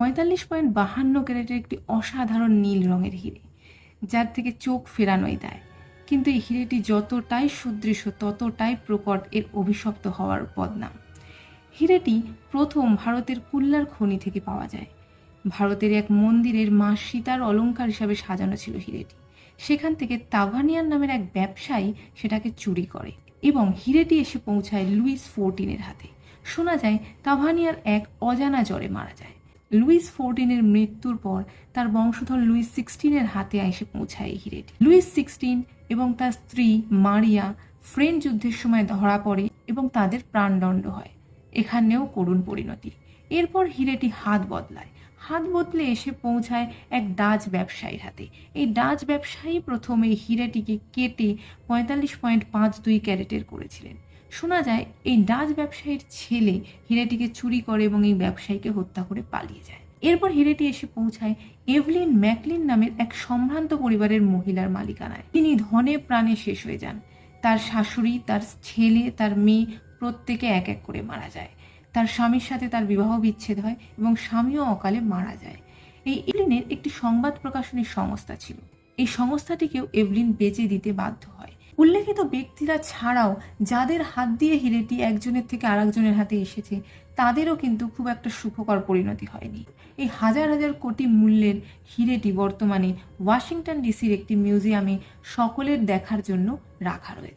45.52 ক্যারেটের একটি অসাধারণ নীল রঙের হিরে, যার থেকে চোখ ফেরানোই দায়। কিন্তু এই হিরেটি যতটাই সুদৃশ্য ততটাই প্রকট এর অভিশপ্ত হওয়ার বদনাম। হিরেটি প্রথম ভারতের কুল্লার খনি থেকে পাওয়া যায়। ভারতের এক মন্দিরের মা সীতার অলঙ্কার হিসাবে সাজানো ছিল হিরেটি। সেখান থেকে তাভানিয়ার নামের এক ব্যবসায়ী সেটাকে চুরি করে এবং হিরেটি এসে পৌঁছায় লুইস XIV হাতে। শোনা যায় তাভানিয়ার এক অজানা জ্বরে মারা যায়। লুইস XIV মৃত্যুর পর তার বংশধর লুইস XVI হাতে এসে পৌঁছায় এই হিরেটি। লুইস XVI এবং তার স্ত্রী মারিয়া ফ্রেঞ্চ যুদ্ধের সময় ধরা পড়ে এবং তাদের প্রাণদণ্ড হয়। এখানেও করুণ পরিণতি। এরপর হিরেটি হাত বদলে এসে পৌঁছায় এক ডাচ ব্যবসায়ীর হাতে। এই ডাচ ব্যবসায়ী প্রথম এই হিরেটিকে কেটে 45.52 ক্যারেটের করেছিলেন। শোনা যায় এই ডাচ ব্যবসায়ীর ছেলে হিরেটিকে চুরি করে এবং এই ব্যবসায়ীকে হত্যা করে পালিয়ে যায়। এরপর হিরেটি এসে পৌঁছায় এভলিন ম্যাকলিন নামের এক সম্ভ্রান্ত পরিবারের মহিলার মালিকানায়। তিনি ধনে প্রাণে শেষ হয়ে যান। তার শাশুড়ি, তার ছেলে, তার মেয়ে প্রত্যেকে এক এক করে মারা যায়। তার স্বামীর সাথে তার বিবাহ বিচ্ছেদ হয় এবং স্বামীও অকালে মারা যায়। এই এভলিনের একটি সংবাদ প্রকাশনী সংস্থা ছিল। এই সংস্থাটিকেও এভলিন বেচে দিতে বাধ্য হয়। উল্লেখিত ব্যক্তিরা ছাড়াও যাদের হাত দিয়ে হিরেটি একজনের থেকে আরেকজনের হাতে এসেছে তাদেরও কিন্তু খুব একটা সুখকর পরিণতি হয়নি। এই হাজার হাজার কোটি মূল্যের হিরেটি বর্তমানে ওয়াশিংটন ডিসির একটি মিউজিয়ামে সকলের দেখার জন্য রাখা রয়েছে।